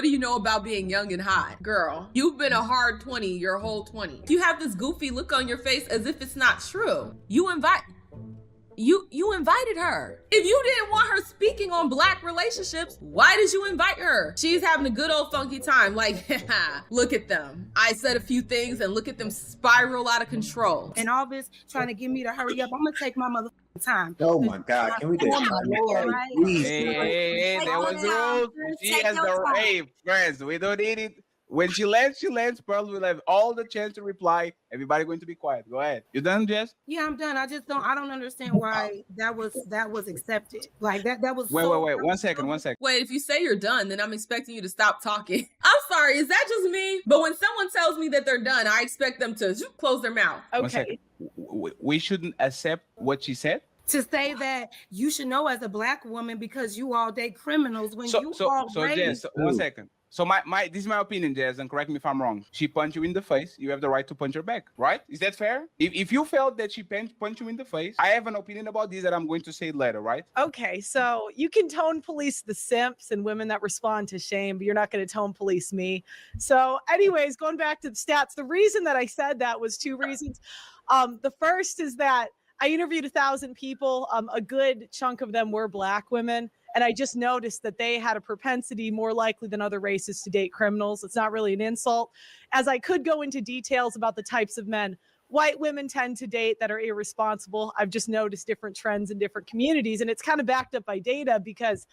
What do you know about being young and hot? Girl, you've been a hard 20 your whole 20. You have this goofy look on your face as if it's not true. You invited her. If you didn't want her speaking on Black relationships, why did you invite her? She's having a good old funky time. Like, look at them. I said a few things and look at them spiral out of control. And all this trying to get me to hurry up. I'm gonna take my motherfucking time. Oh my God, can we just please? Hey, there was the rules. She has the hey, friends. We don't need it. When she lands, Pearl will have all the chance to reply. Everybody going to be quiet. Go ahead. You done, Jess? Yeah, I'm done. I don't understand why that was accepted. Like that was wait. 1 second. Wait, if you say you're done, then I'm expecting you to stop talking. I'm sorry, is that just me? But when someone tells me that they're done, I expect them to close their mouth. Okay. We shouldn't accept what she said. To say that you should know as a Black woman because you all date criminals when So Jess, 1 second. So this is my opinion, Jazz, and correct me if I'm wrong. She punched you in the face. You have the right to punch her back, right? Is that fair? If you felt that she punched you in the face, I have an opinion about this that I'm going to say later, right? Okay, so you can tone police the simps and women that respond to shame, but you're not going to tone police me. So anyways, going back to the stats, the reason that I said that was two reasons. The first is that I interviewed 1,000 people. A good chunk of them were Black women. And I just noticed that they had a propensity more likely than other races to date criminals. It's not really an insult. As I could go into details about the types of men white women tend to date that are irresponsible. I've just noticed different trends in different communities. And it's kind of backed up by data because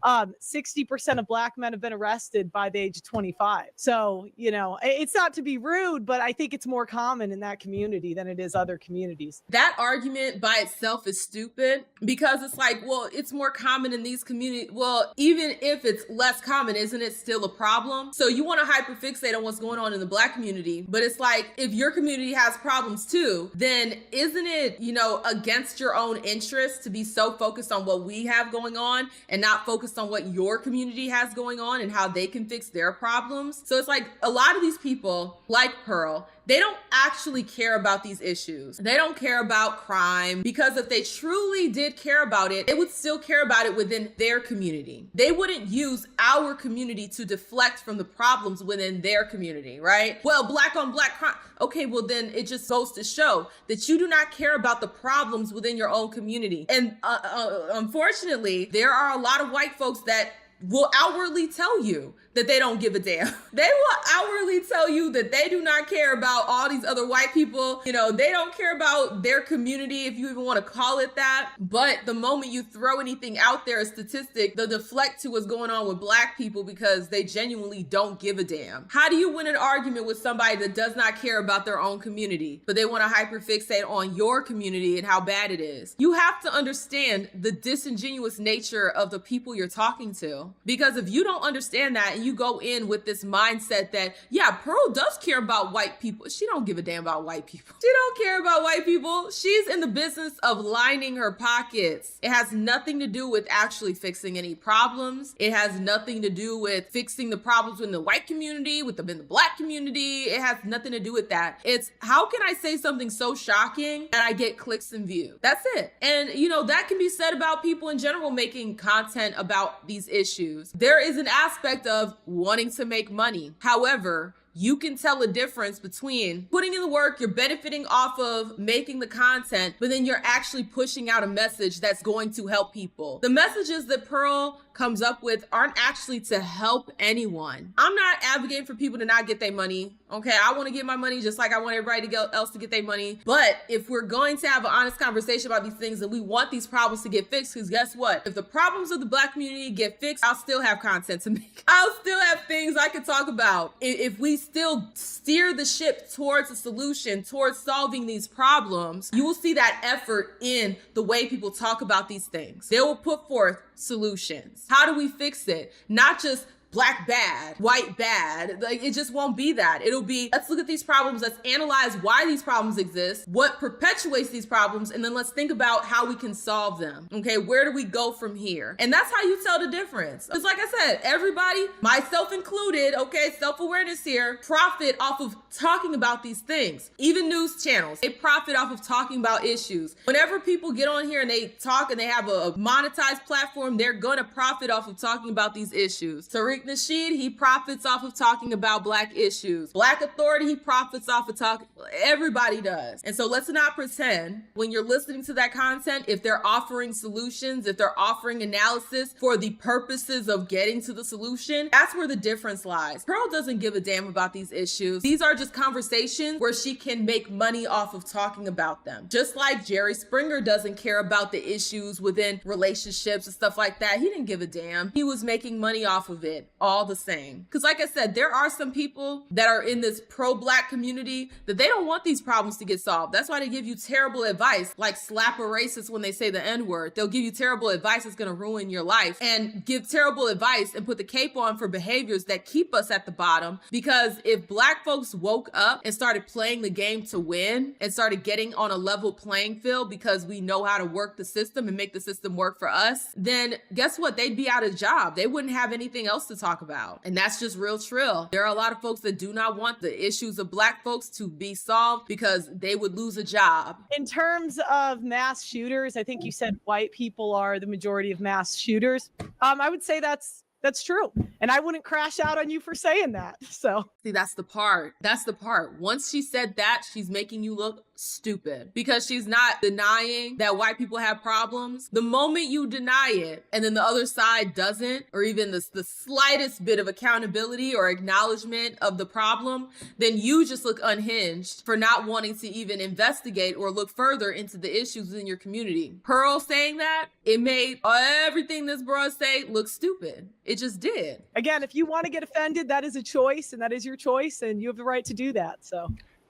60% of Black men have been arrested by the age of 25. So, it's not to be rude, but I think it's more common in that community than it is other communities. That argument by itself is stupid because it's like, well, it's more common in these communities. Well, even if it's less common, isn't it still a problem? So you want to hyperfixate on what's going on in the Black community, but it's like, if your community has problems too, then isn't it, against your own interest to be so focused on what we have going on and not focused on what your community has going on and how they can fix their problems? So it's like a lot of these people, like Pearl, they don't actually care about these issues. They don't care about crime because if they truly did care about it, they would still care about it within their community. They wouldn't use our community to deflect from the problems within their community, right? Well, Black on Black crime. Okay, well then it just goes to show that you do not care about the problems within your own community. And unfortunately, there are a lot of white folks that will outwardly tell you that they don't give a damn. They will outwardly tell you that they do not care about all these other white people. They don't care about their community, if you even want to call it that. But the moment you throw anything out there, a statistic, they'll deflect to what's going on with Black people because they genuinely don't give a damn. How do you win an argument with somebody that does not care about their own community, but they want to hyperfixate on your community and how bad it is? You have to understand the disingenuous nature of the people you're talking to. Because if you don't understand that and you go in with this mindset that, yeah, Pearl does care about white people. She don't give a damn about white people. She don't care about white people. She's in the business of lining her pockets. It has nothing to do with actually fixing any problems. It has nothing to do with fixing the problems within the white community, in the Black community. It has nothing to do with that. It's how can I say something so shocking that I get clicks and views? That's it. And that can be said about people in general making content about these issues. There is an aspect of wanting to make money. However, you can tell a difference between putting in the work, you're benefiting off of making the content, but then you're actually pushing out a message that's going to help people. The messages that Pearl comes up with aren't actually to help anyone. I'm not advocating for people to not get their money. Okay, I want to get my money just like I want everybody else to get their money. But if we're going to have an honest conversation about these things and we want these problems to get fixed, because guess what? If the problems of the Black community get fixed, I'll still have content to make. I'll still have things I could talk about. If we still steer the ship towards a solution, towards solving these problems, you will see that effort in the way people talk about these things. They will put forth solutions. How do we fix it? Not just Black bad, white bad. Like, it just won't be that. It'll be, let's look at these problems, let's analyze why these problems exist, what perpetuates these problems, and then let's think about how we can solve them. Okay, where do we go from here? And that's how you tell the difference. Because like I said, everybody, myself included, okay, self-awareness here, profit off of talking about these things. Even news channels, they profit off of talking about issues. Whenever people get on here and they talk and they have a monetized platform, they're gonna profit off of talking about these issues. Tariq, Tariq Nasheed, he profits off of talking about Black issues. Black Authority, he profits off of talking. Everybody does. And so let's not pretend when you're listening to that content, if they're offering solutions, if they're offering analysis for the purposes of getting to the solution, that's where the difference lies. Pearl doesn't give a damn about these issues. These are just conversations where she can make money off of talking about them. Just like Jerry Springer doesn't care about the issues within relationships and stuff like that. He didn't give a damn. He was making money off of it all the same. Because like I said, there are some people that are in this pro-Black community that they don't want these problems to get solved. That's why they give you terrible advice, like slap a racist when they say the N-word. They'll give you terrible advice that's going to ruin your life, and give terrible advice and put the cape on for behaviors that keep us at the bottom. Because if Black folks woke up and started playing the game to win and started getting on a level playing field because we know how to work the system and make the system work for us, then guess what? They'd be out of job. They wouldn't have anything else to talk about. And that's just real trill. There are a lot of folks that do not want the issues of Black folks to be solved because they would lose a job. In terms of mass shooters, I think you said white people are the majority of mass shooters. I would say that's true. And I wouldn't crash out on you for saying that. So see, that's the part. That's the part. Once she said that, she's making you look stupid because she's not denying that white people have problems. The moment you deny it and then the other side doesn't, or even the slightest bit of accountability or acknowledgement of the problem, then you just look unhinged for not wanting to even investigate or look further into the issues in your community. Pearl saying that, it made everything this bro say look stupid. It just did. Again, if you want to get offended, that is a choice, and that is your choice, and you have the right to do that.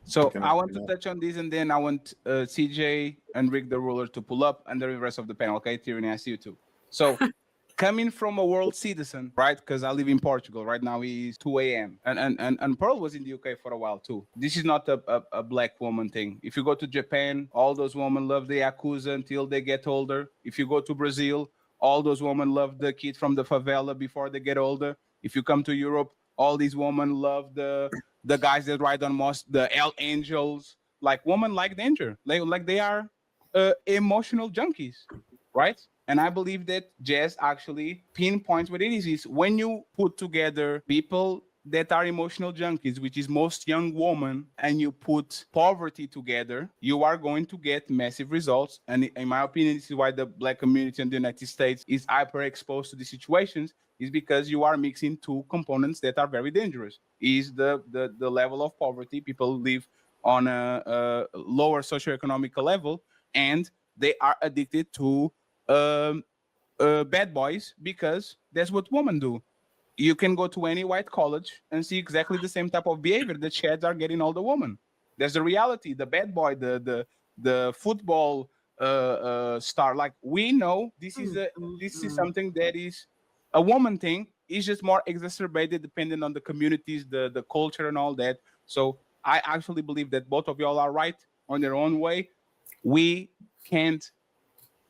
So I want to touch on this, and then I want CJ and Rick the Ruler to pull up, and the rest of the panel. Okay, Tyranny, I see you too. So coming from a world citizen, right? Because I live in Portugal right now. It's 2 a.m. and Pearl was in the UK for a while too. This is not a Black woman thing. If you go to Japan, all those women love the Yakuza until they get older. If you go to Brazil, all those women love the kid from the favela before they get older. If you come to Europe, all these women love the guys that ride on the Hell Angels. Like women like danger. Like they are emotional junkies, right? And I believe that Jazz actually pinpoints what it is when you put together people that are emotional junkies, which is most young women, and you put poverty together, you are going to get massive results. And in my opinion, this is why the Black community in the United States is hyper exposed to these situations, is because you are mixing two components that are very dangerous. Is the level of poverty. People live on a lower socioeconomic level, and they are addicted to bad boys because that's what women do. You can go to any white college and see exactly the same type of behavior that shads are getting all the women. That's the reality. The bad boy, the football star. Like we know this is something that is a woman thing. It's just more exacerbated depending on the communities, the culture, and all that. So I actually believe that both of y'all are right on their own way. We can't,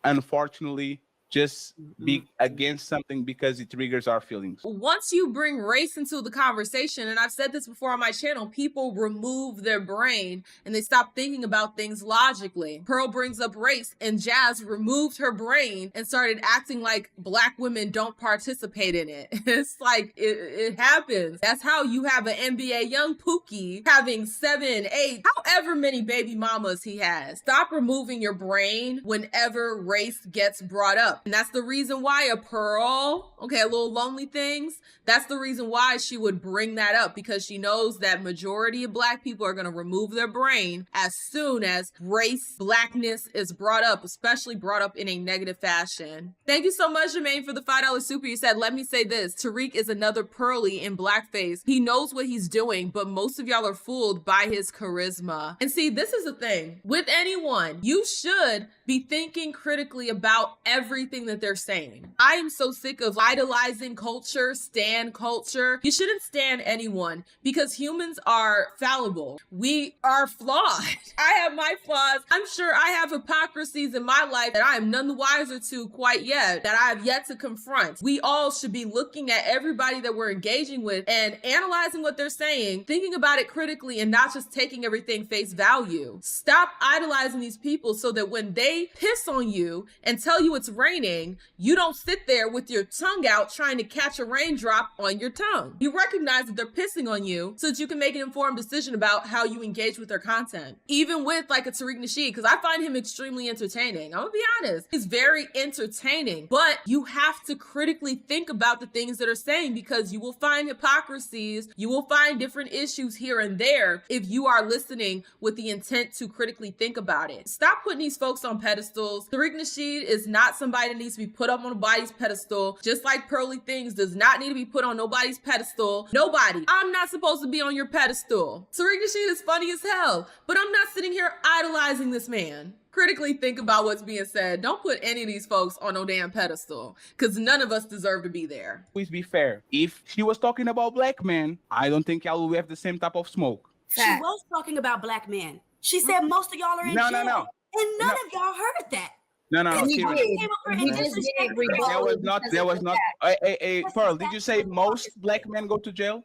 unfortunately, just be against something because it triggers our feelings. Once you bring race into the conversation, and I've said this before on my channel, people remove their brain and they stop thinking about things logically. Pearl brings up race and Jazz removed her brain and started acting like Black women don't participate in it. It's like, it happens. That's how you have an NBA young Pookie having 7, 8, however many baby mamas he has. Stop removing your brain whenever race gets brought up. And that's the reason why a Pearl, okay, a little lonely things, that's the reason why she would bring that up, because she knows that majority of Black people are going to remove their brain as soon as race, Blackness is brought up, especially brought up in a negative fashion. Thank you so much, Jermaine, for the $5 super. You said, let me say this, Tariq is another Pearly in blackface. He knows what he's doing, but most of y'all are fooled by his charisma. And see, this is the thing. With anyone, you should be thinking critically about everything that they're saying. I am so sick of idolizing culture, stan culture. You shouldn't stan anyone because humans are fallible. We are flawed. I have my flaws. I'm sure I have hypocrisies in my life that I am none the wiser to quite yet, that I have yet to confront. We all should be looking at everybody that we're engaging with and analyzing what they're saying, thinking about it critically and not just taking everything face value. Stop idolizing these people so that when they piss on you and tell you it's raining, training, you don't sit there with your tongue out trying to catch a raindrop on your tongue. You recognize that they're pissing on you so that you can make an informed decision about how you engage with their content. Even with like a Tariq Nasheed, because I find him extremely entertaining. I'm gonna be honest. He's very entertaining, but you have to critically think about the things that are saying, because you will find hypocrisies, you will find different issues here and there if you are listening with the intent to critically think about it. Stop putting these folks on pedestals. Tariq Nasheed is not somebody that needs to be put up on nobody's pedestal, just like Pearly Things does not need to be put on nobody's pedestal. Nobody. I'm not supposed to be on your pedestal. Tariq Nasheed is funny as hell, but I'm not sitting here idolizing this man. Critically think about what's being said. Don't put any of these folks on no damn pedestal, because none of us deserve to be there. Please be fair. If she was talking about black men, I don't think y'all will have the same type of smoke. She was talking about black men. She said most of y'all are in jail. No. And none of y'all heard that. No. He Seriously. came up here and disrespected There was not. Hey, Pearl, did you say most black men go to jail?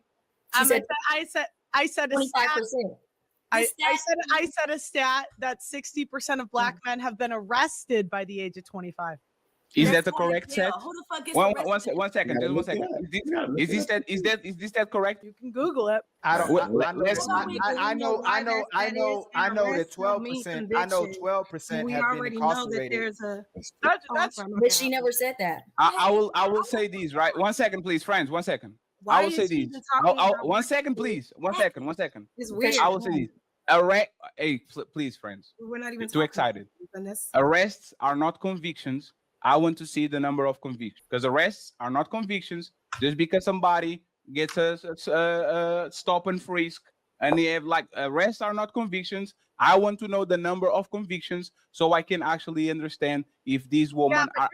She said I said a 25%. stat. I said a stat that 60% of black men have been arrested by the age of 25. Is that the correct set? Who the fuck gets One arrested? second. Just 1 second. Is this that correct? You can Google it. I don't. Let's- I know that 12%. I know 12% We have been already know that incarcerated. there's a. But she never said that. I will say these, right? 1 second, please, friends. 1 second. I will say these. 1 second, please. 1 second. 1 second. It's weird. I will say these. Hey, please, friends. We're not even Too excited. Goodness. Arrests are not convictions. I want to see the number of convictions, because arrests are not convictions. Just because somebody gets a stop and frisk, and they have like arrests are not convictions. I want to know the number of convictions so I can actually understand if these women are.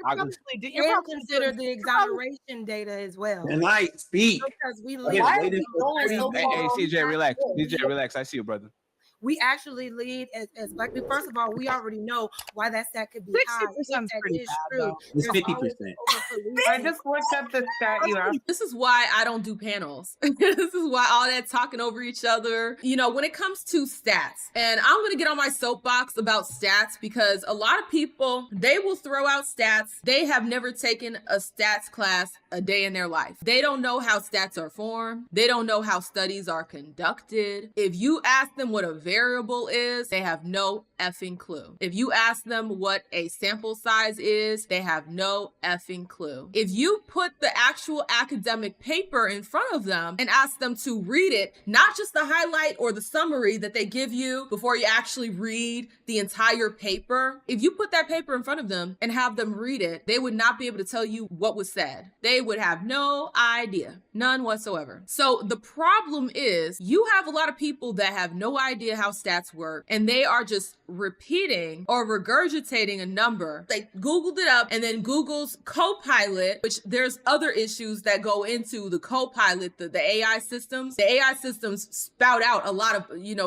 You're consider the exoneration data as well. And I speak. Because we Okay, Why are waiting we for going so three- far? Hey, CJ, relax. CJ, relax. I see you, brother. we actually lead as black people. First of all, we already know why that stat could be high. 60% If that pretty is bad, true, though. It's there's 50%. always I just looked up the stat you asked. This is why I don't do panels. This is why all that talking over each other. You know, when it comes to stats, and I'm going to get on my soapbox about stats, because a lot of people, they will throw out stats. They have never taken a stats class a day in their life. They don't know how stats are formed. They don't know how studies are conducted. If you ask them what a variable is, they have no effing clue. If you ask them what a sample size is, they have no effing clue. If you put the actual academic paper in front of them and ask them to read it, not just the highlight or the summary that they give you before you actually read the entire paper, if you put that paper in front of them and have them read it, they would not be able to tell you what was said. They would have no idea, none whatsoever. So the problem is you have a lot of people that have no idea how stats work, and they are just repeating or regurgitating a number. They Googled it up, and then Google's Copilot, which there's other issues that go into the Copilot, the AI systems. The AI systems spout out a lot of,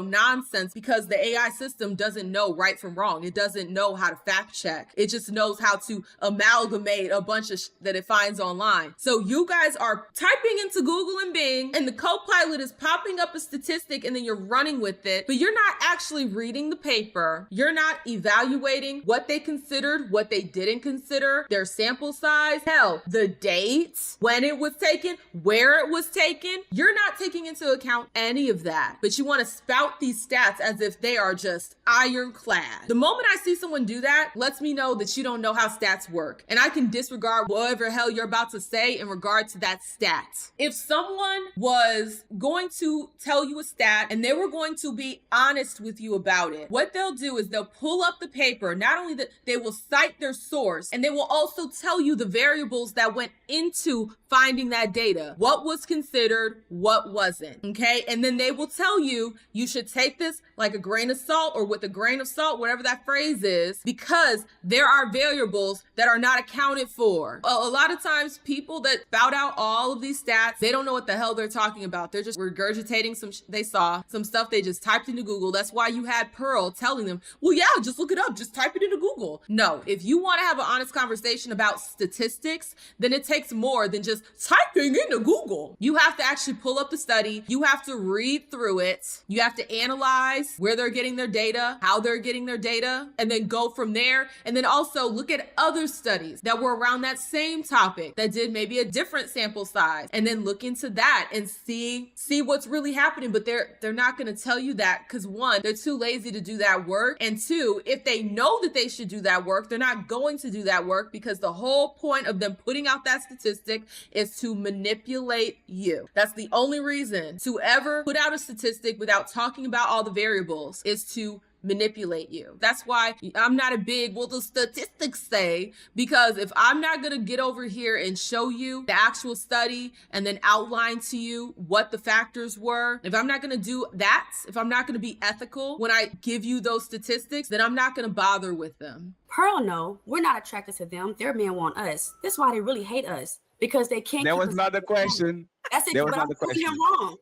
nonsense, because the AI system doesn't know right from wrong. It doesn't know how to fact check. It just knows how to amalgamate a bunch of that it finds online. So you guys are typing into Google and Bing, and the Copilot is popping up a statistic, and then you're running with it, but you're not actually reading the paper. You're not evaluating what they considered, what they didn't consider, their sample size, hell, the dates, when it was taken, where it was taken. You're not taking into account any of that, but you want to spout these stats as if they are just ironclad. The moment I see someone do that, lets me know that you don't know how stats work, and I can disregard whatever hell you're about to say in regard to that stat. If someone was going to tell you a stat and they were going to be honest with you about it, what they'll do is they'll pull up the paper. Not only that, they will cite their source, and they will also tell you the variables that went into finding that data. What was considered, what wasn't, okay? And then they will tell you, you should take this like a grain of salt, or with a grain of salt, whatever that phrase is, because there are variables that are not accounted for. A lot of times people that spout out all of these stats, they don't know what the hell they're talking about. They're just regurgitating they saw some stuff they just typed into Google. That's why you had Pearl telling them, well, yeah, just look it up. Just type it into Google. No, if you want to have an honest conversation about statistics, statistics, then it takes more than just typing into Google. You have to actually pull up the study. You have to read through it. You have to analyze where they're getting their data, how they're getting their data, and then go from there. And then also look at other studies that were around that same topic that did maybe a different sample size, and then look into that and see what's really happening. But they're not going to tell you that because one, they're too lazy to do that work. And two, if they know that they should do that work, they're not going to do that work because the whole point of them putting out that statistic is to manipulate you. That's the only reason to ever put out a statistic without talking about all the variables, is to manipulate you. That's why I'm not a big, well, the statistics say, because if I'm not going to get over here and show you the actual study and then outline to you what the factors were, if I'm not going to do that, if I'm not going to be ethical when I give you those statistics, then I'm not going to bother with them. Pearl, no, we're not attracted to them. Their men want us. That's why they really hate us, because they can't. That was not the question. That's it. That was But not I'm the proving question. him wrong.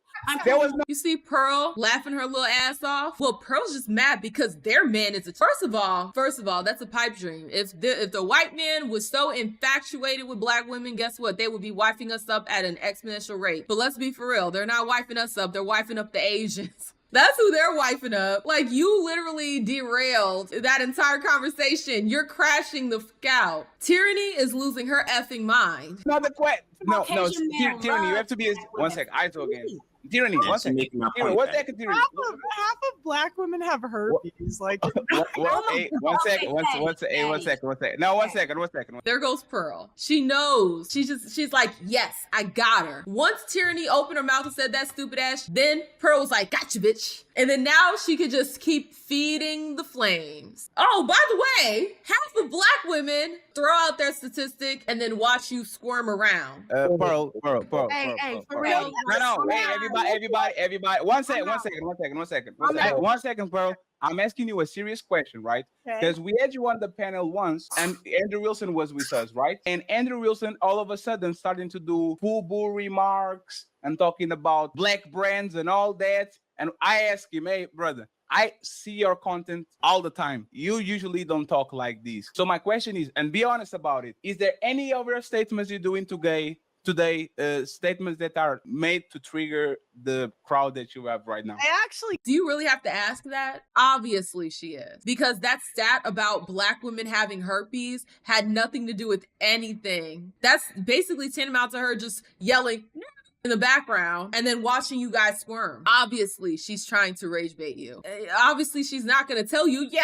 You see Pearl laughing her little ass off? Well, Pearl's just mad because their man is first of all, that's a pipe dream. If the white man was so infatuated with black women, guess what? They would be wifing us up at an exponential rate. But let's be for real. They're not wifing us up. They're wifing up the Asians. That's who they're wifing up. Like, you literally derailed that entire conversation. You're crashing the fuck out. Tyranny is losing her effing mind. No, Caucasian men Tyranny, you love have to be one sec. I talk again. Tyranny, Yeah, one she's second. making my Tyranny, point one back. second, Tyranny. Half of black women have herpes. Like, Hey, one second. No, one second. There goes Pearl. She knows. She's like, yes, I got her. Once Tyranny opened her mouth and said that stupid ass, then Pearl was like, gotcha, bitch. And then now she could just keep feeding the flames. Oh, by the way, half of black women throw out their statistic and then watch you squirm around. Pearl. Hey, for real. No, wait, everybody. One second, Pearl. I'm asking you a serious question, right? Because we had you on the panel once, and Andrew Wilson was with us, right? And Andrew Wilson all of a sudden starting to do FUBU remarks and talking about black brands and all that. And I asked him, hey, brother, I see your content all the time. You usually don't talk like this. So my question is, and be honest about it, is there any other statements you're doing today, statements that are made to trigger the crowd that you have right now? Do you really have to ask that? Obviously she is. Because that stat about black women having herpes had nothing to do with anything. That's basically tantamount to her just yelling, no, in the background and then watching you guys squirm. Obviously, she's trying to rage bait you. Obviously, she's not going to tell you, yeah,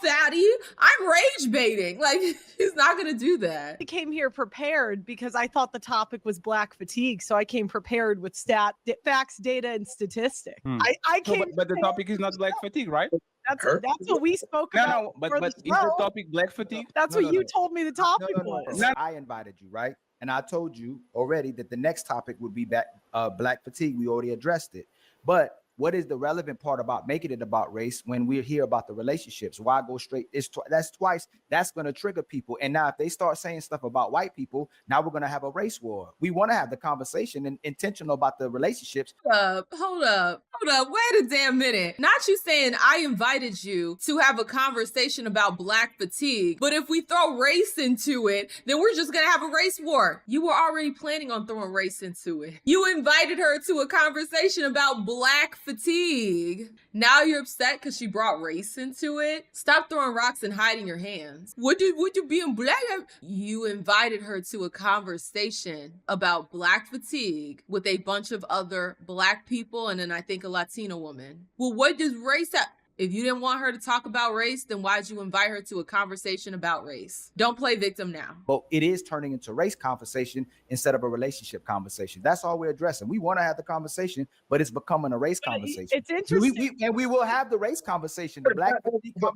fatty, I'm rage baiting. Like, she's not going to do that. I came here prepared because I thought the topic was black fatigue. So I came prepared with facts, data, and statistics. I came. But the topic is not black fatigue, right? That's what we spoke about. No, but is the topic black fatigue? That's what you told me the topic was. I invited you, right? And I told you already that the next topic would be black fatigue. We already addressed it. But what is the relevant part about making it about race when we're here about the relationships? Why go straight? That's twice. That's going to trigger people. And now if they start saying stuff about white people, now we're going to have a race war. We want to have the conversation and intentional about the relationships. Hold up. Wait a damn minute. Not you saying I invited you to have a conversation about black fatigue, but if we throw race into it, then we're just going to have a race war. You were already planning on throwing race into it. You invited her to a conversation about black fatigue. Now you're upset because she brought race into it? Stop throwing rocks and hiding your hands. Would you being black? You invited her to a conversation about black fatigue with a bunch of other black people and then I think a Latina woman. Well, what does race have? If you didn't want her to talk about race, then why'd you invite her to a conversation about race? Don't play victim now. But it is turning into race conversation instead of a relationship conversation. That's all we're addressing. We want to have the conversation, but it's becoming a race conversation. It's interesting. We will have the race conversation. The black,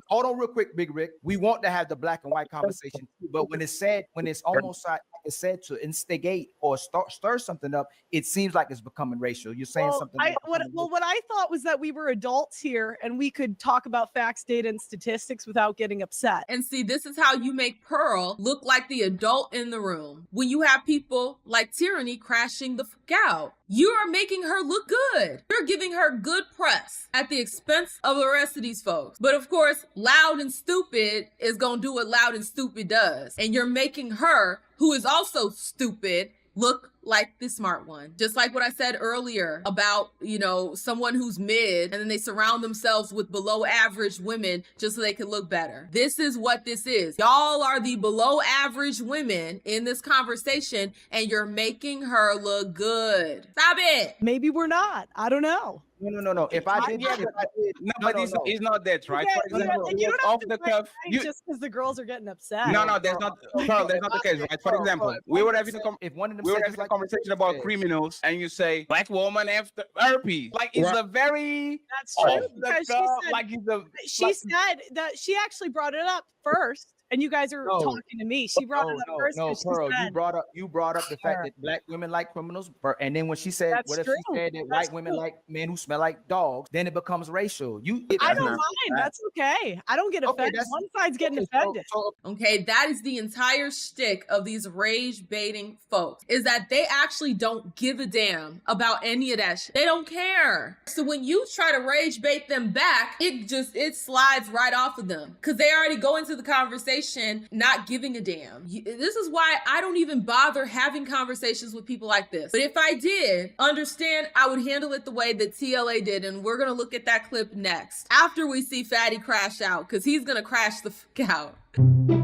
hold on real quick, Big Rick. We want to have the black and white conversation, but when it's almost like it's said to instigate or stir something up, it seems like it's becoming racial. You're saying something. What I thought was that we were adults here and we could could talk about facts, data, and statistics without getting upset. And see, this is how you make Pearl look like the adult in the room. When you have people like Tyranny crashing the fuck out, you are making her look good. You're giving her good press at the expense of the rest of these folks. But of course, Loud and Stupid is gonna do what Loud and Stupid does. And you're making her, who is also stupid, look like the smart one. Just like what I said earlier about, someone who's mid and then they surround themselves with below average women just so they can look better. This is what this is. Y'all are the below average women in this conversation and you're making her look good. Stop it. Maybe we're not. I don't know. No. If I did, No, but it's not that, right? Yeah, For example, and you don't off have the to fight cuff. just because the girls are getting upset. No, that's not, Carl, that's not the case, right? For example, we were having if one of them we were said having just a like conversation about criminals, and you say black woman after herpes. Like it's a very That's true. off the Because cuff, she said, like it's a she said that she actually brought it up first, and you guys are talking to me. She brought it up first. No, 'cause she Pearl, said- you brought up the fact that black women like criminals, and then when she said, That's what if true. she said that That's white women true. like men who smell like dogs? Then it becomes racial. I don't mind. That's okay. I don't get offended. One side's getting offended. Okay, that is the entire shtick of these rage baiting folks, is that they actually don't give a damn about any of that shit. They don't care. So when you try to rage bait them back, it slides right off of them because they already go into the conversation not giving a damn. This is why I don't even bother having conversations with people like this. But if I did, understand, I would handle it the way that TLA did, and we're gonna look at that clip next after we see Fatty crash out, because he's gonna crash the fuck out.